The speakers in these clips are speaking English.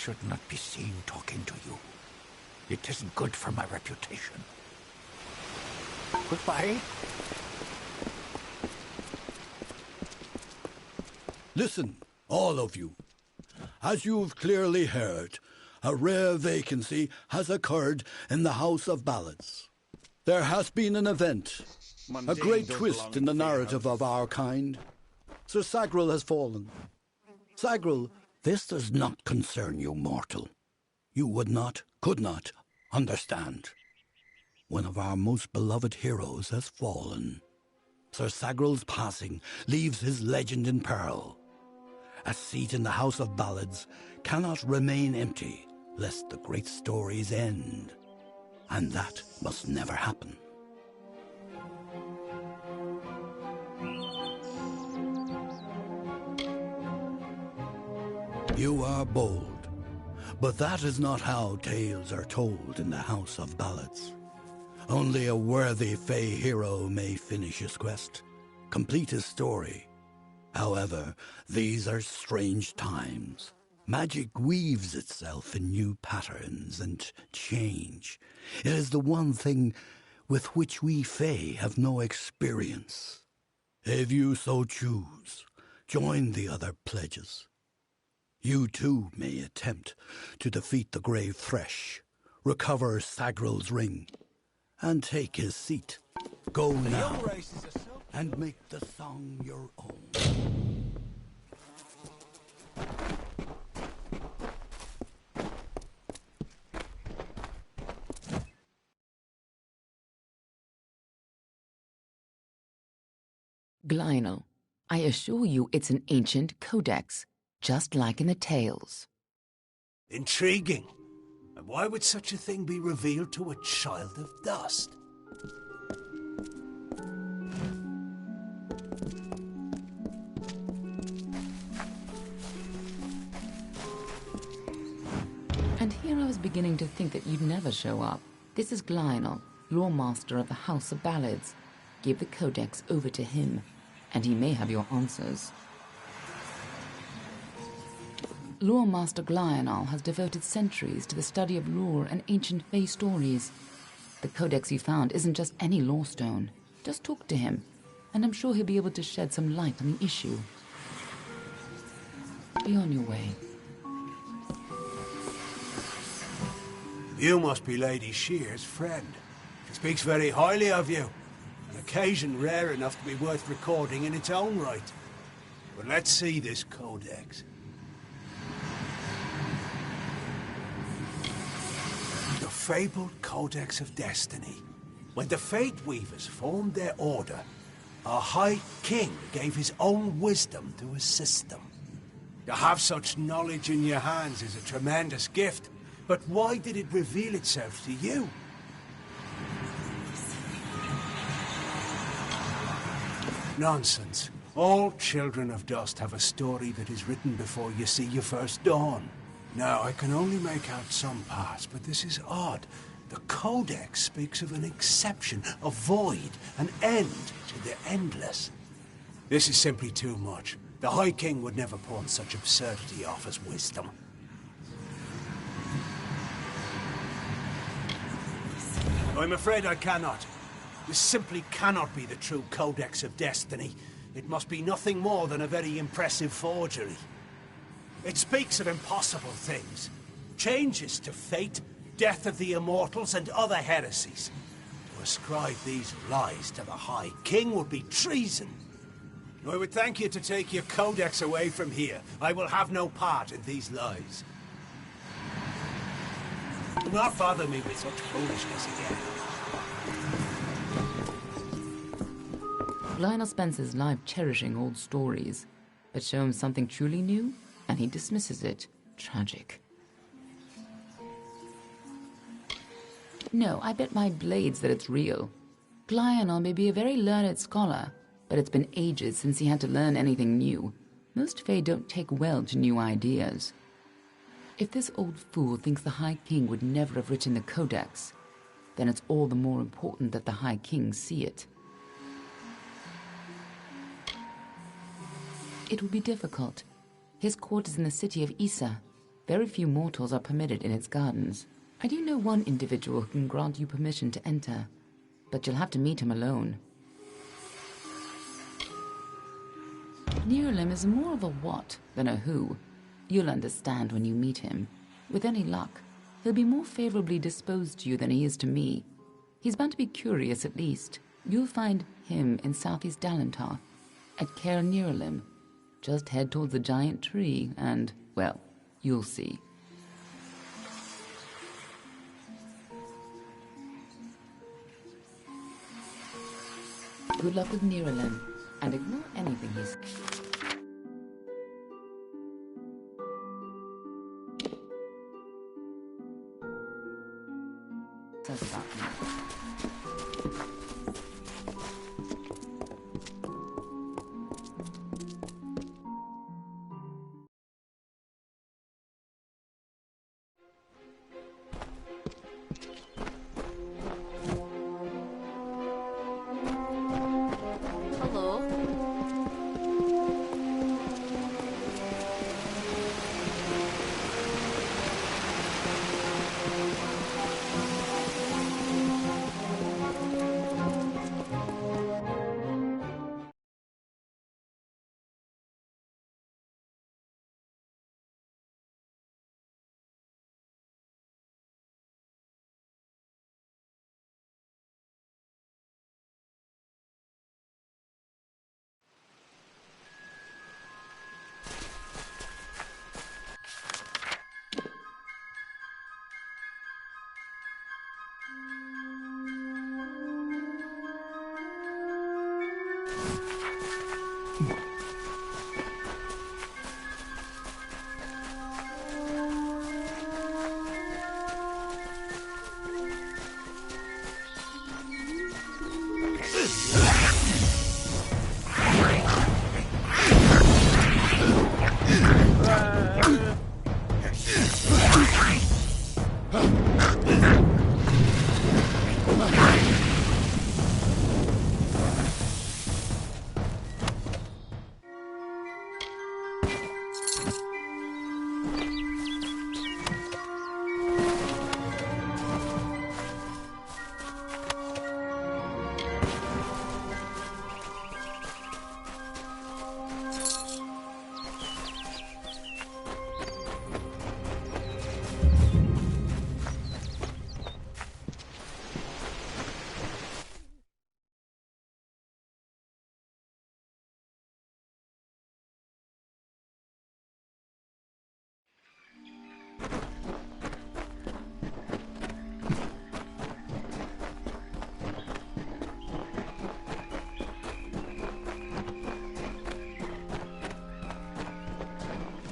should not be seen talking to you. It isn't good for my reputation. Goodbye. Listen, all of you. As you've clearly heard, a rare vacancy has occurred in the House of Ballads. There has been an event, a great twist in the narrative of our kind. Sir Sagril has fallen. Sagril, this does not concern you, mortal. You would not, could not, understand. One of our most beloved heroes has fallen. Sir Sagril's passing leaves his legend in peril. A seat in the House of Ballads cannot remain empty, lest the great stories end. And that must never happen. You are bold, but that is not how tales are told in the House of Ballads. Only a worthy Fey hero may finish his quest, complete his story. However, these are strange times. Magic weaves itself in new patterns and change. It is the one thing with which we Fey have no experience. If you so choose, join the other pledges. You too may attempt to defeat the Grave Thresh, recover Sagril's ring, and take his seat. Go now, and make the song your own. Glynel, I assure you it's an ancient codex, just like in the tales. Intriguing. And why would such a thing be revealed to a child of dust? And here I was beginning to think that you'd never show up. This is Glynel, Lore Master of the House of Ballads. Give the codex over to him, and he may have your answers. Lore Master Glynel has devoted centuries to the study of lore and ancient Fey stories. The codex you found isn't just any lore stone. Just talk to him, and I'm sure he'll be able to shed some light on the issue. Be on your way. You must be Lady Shear's friend. She speaks very highly of you. An occasion rare enough to be worth recording in its own right. But let's see this codex. The fabled Codex of Destiny. When the Fate Weavers formed their order, our High King gave his own wisdom to assist them. To have such knowledge in your hands is a tremendous gift, but why did it reveal itself to you? Nonsense. All children of dust have a story that is written before you see your first dawn. Now, I can only make out some parts, but this is odd. The Codex speaks of an exception, a void, an end to the endless. This is simply too much. The High King would never pawn such absurdity off as wisdom. I'm afraid I cannot. This simply cannot be the true Codex of Destiny. It must be nothing more than a very impressive forgery. It speaks of impossible things. Changes to fate, death of the immortals, and other heresies. To ascribe these lies to the High King would be treason. I would thank you to take your Codex away from here. I will have no part in these lies. Do not bother me with such foolishness again. Glynel spends his life cherishing old stories, but show him something truly new, and he dismisses it. Tragic. No, I bet my blades that it's real. Glynel may be a very learned scholar, but it's been ages since he had to learn anything new. Most Fae don't take well to new ideas. If this old fool thinks the High King would never have written the Codex, then it's all the more important that the High King see it. It will be difficult. His court is in the city of Issa. Very few mortals are permitted in its gardens. I do know one individual who can grant you permission to enter, but you'll have to meet him alone. Nerolim is more of a what than a who. You'll understand when you meet him. With any luck, he'll be more favorably disposed to you than he is to me. He's bound to be curious at least. You'll find him in southeast Dalentar, at Caer Nerolim. Just head towards the giant tree and, well, you'll see. Good luck with Nerolim, and ignore anything he's... says about me.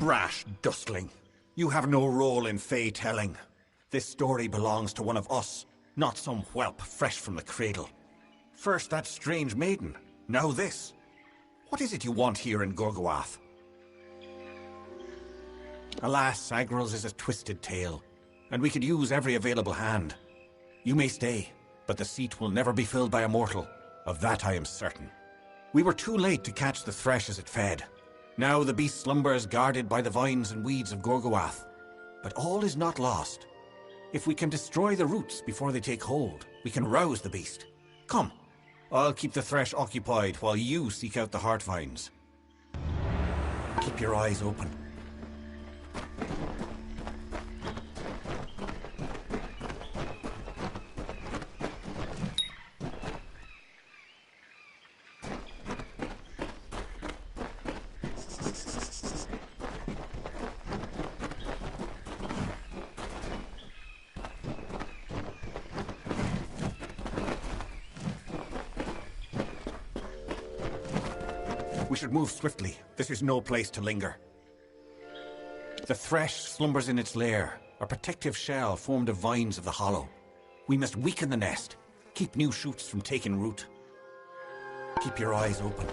Brash dustling. You have no role in fey-telling. This story belongs to one of us, not some whelp fresh from the cradle. First that strange maiden, now this. What is it you want here in Gorgoath? Alas, Agrel's is a twisted tale, and we could use every available hand. You may stay, but the seat will never be filled by a mortal. Of that I am certain. We were too late to catch the thresh as it fed. Now the beast slumbers guarded by the vines and weeds of Gorgoath. But all is not lost. If we can destroy the roots before they take hold, we can rouse the beast. Come, I'll keep the thresh occupied while you seek out the heart vines. Keep your eyes open. We should move swiftly. This is no place to linger. The thresh slumbers in its lair, a protective shell formed of vines of the hollow. We must weaken the nest, keep new shoots from taking root. Keep your eyes open.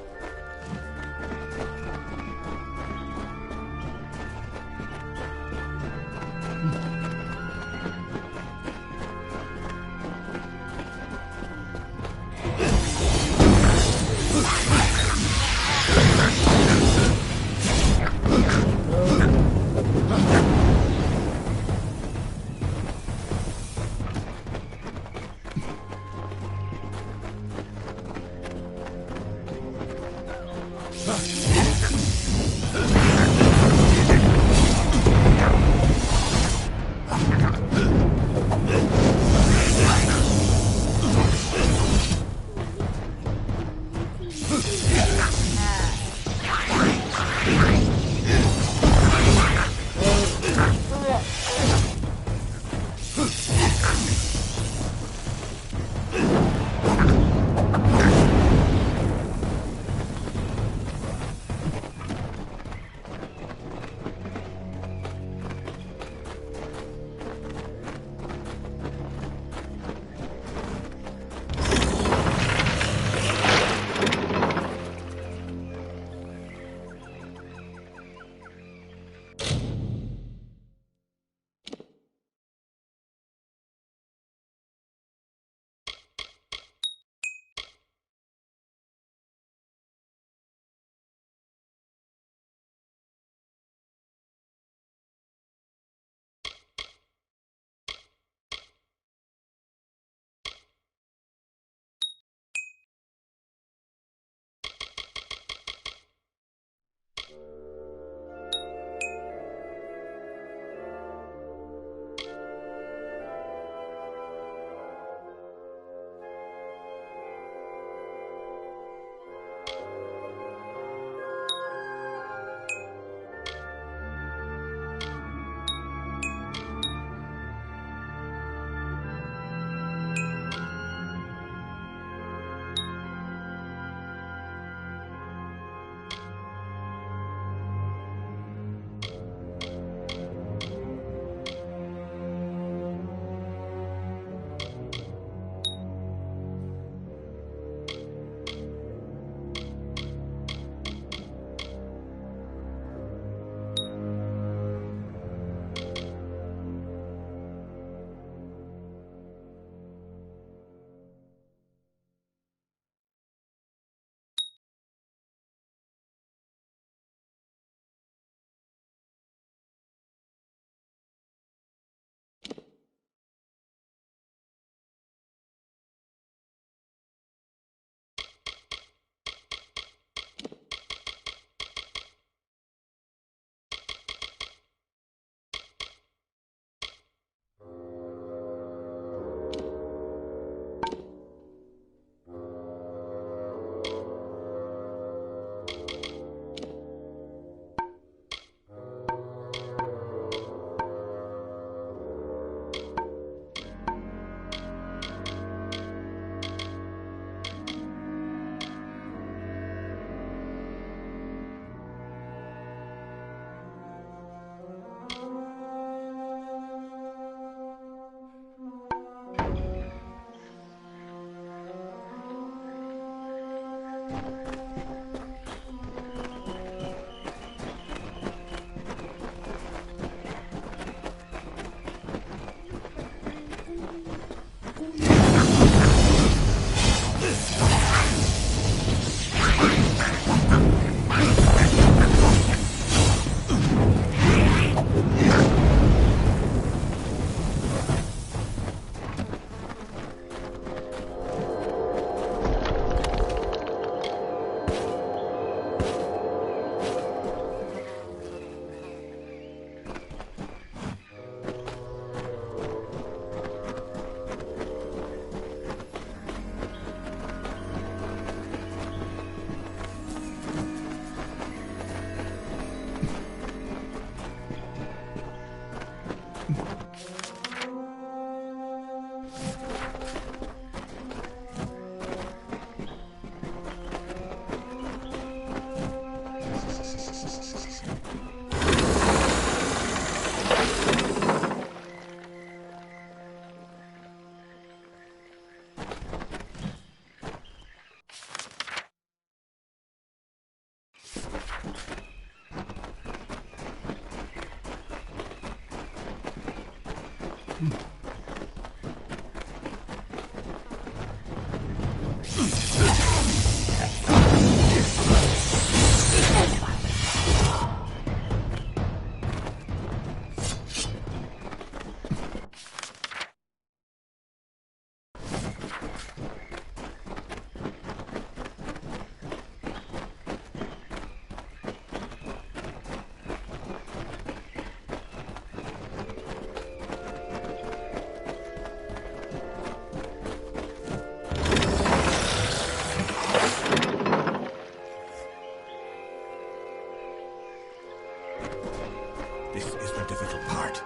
This is the difficult part.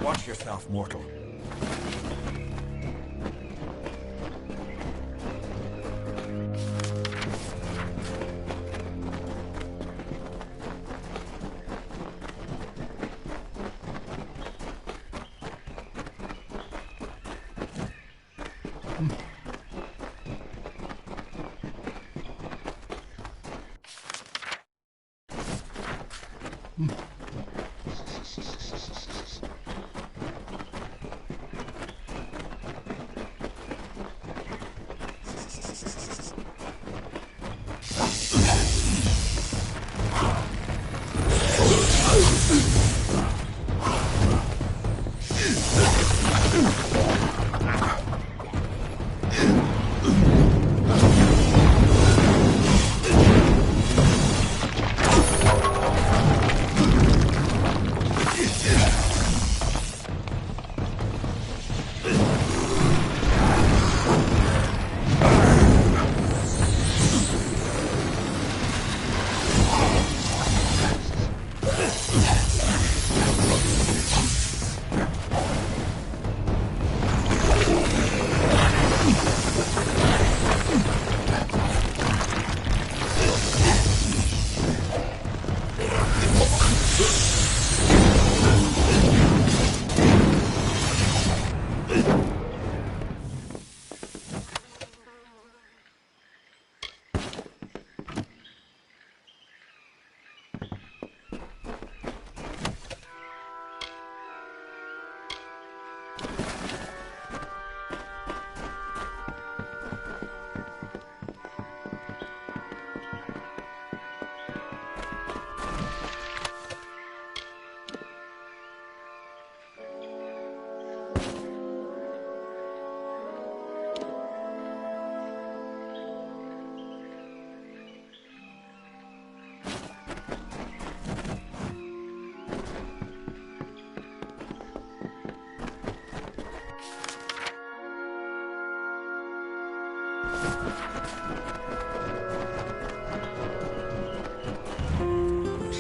Watch yourself, mortal.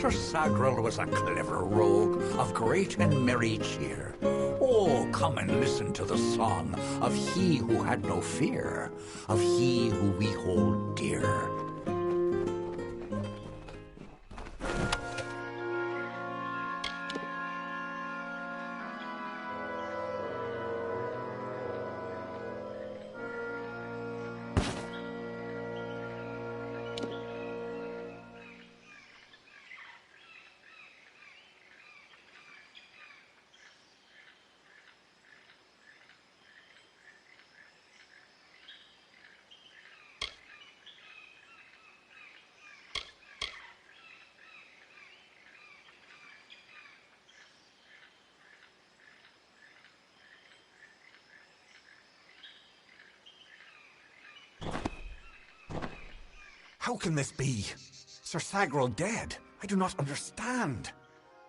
Sir Sagrel was a clever rogue of great and merry cheer. Oh, come and listen to the song of he who had no fear, of he who we hold dear. How can this be? Sir Sagrel dead? I do not understand.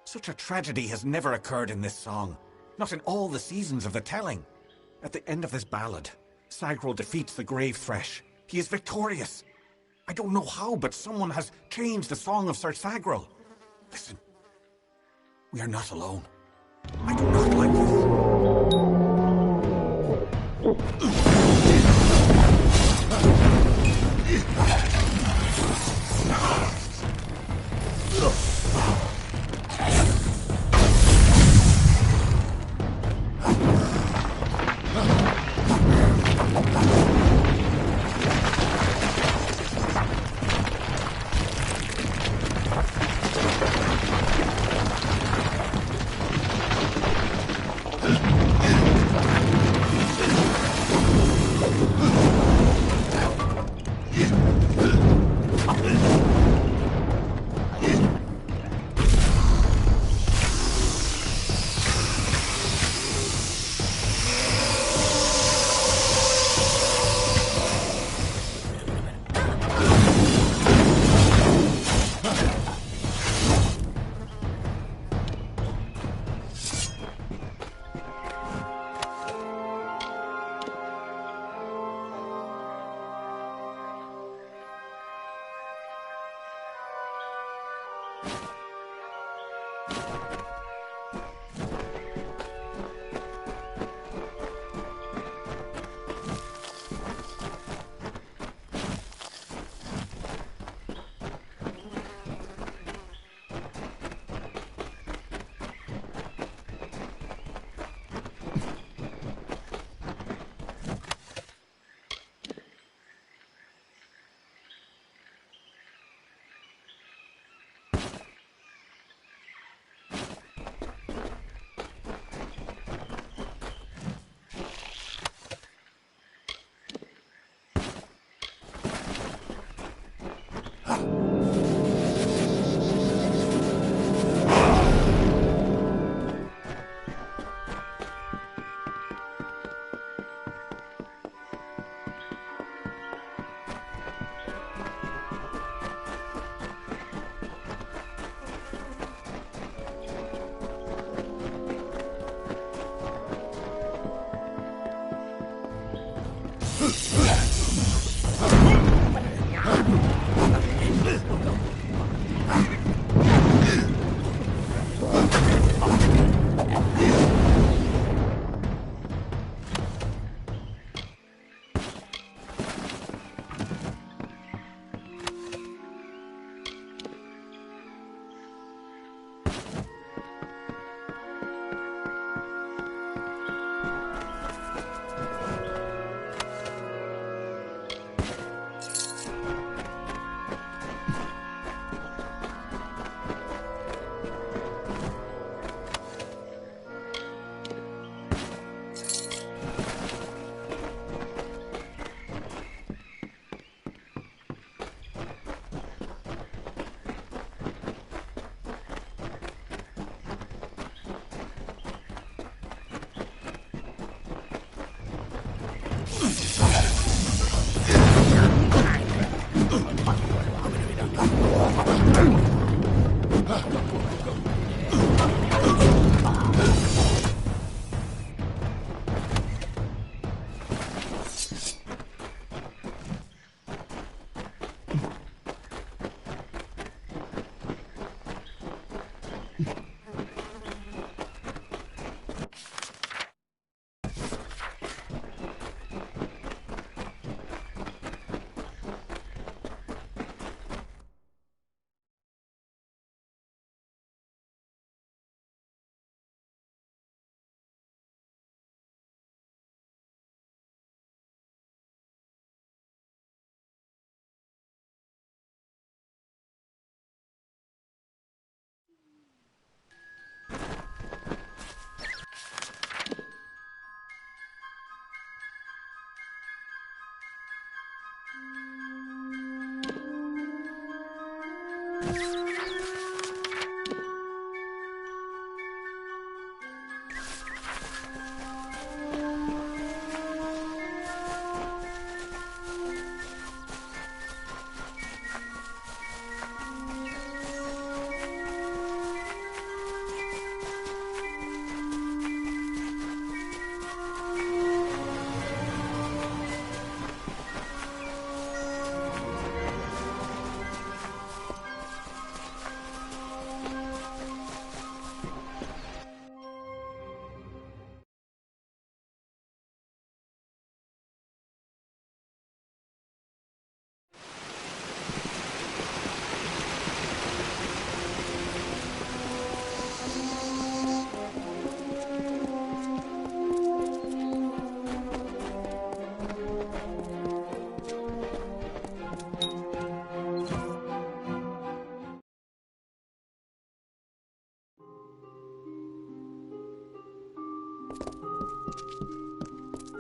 Such a tragedy has never occurred in this song. Not in all the seasons of the telling. At the end of this ballad, Sagrel defeats the Grave Thresh. He is victorious. I don't know how, but someone has changed the song of Sir Sagrel. Listen. We are not alone. I do not like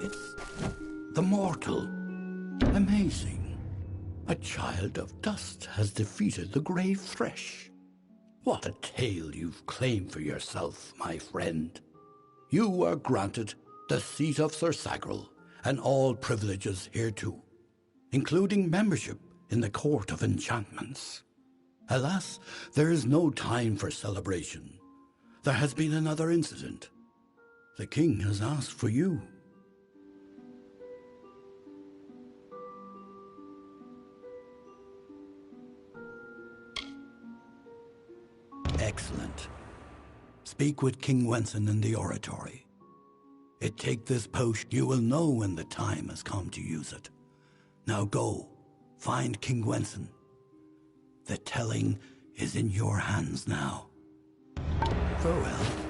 It's the mortal. Amazing. A child of dust has defeated the grave thresh. What a tale you've claimed for yourself, my friend. You are granted the seat of Sir Sagrel and all privileges hereto, including membership in the Court of Enchantments. Alas, there is no time for celebration. There has been another incident. The king has asked for you. Excellent. Speak with King Wenson in the oratory. Take this post, you will know when the time has come to use it. Now go, find King Wenson. The telling is in your hands now. Farewell.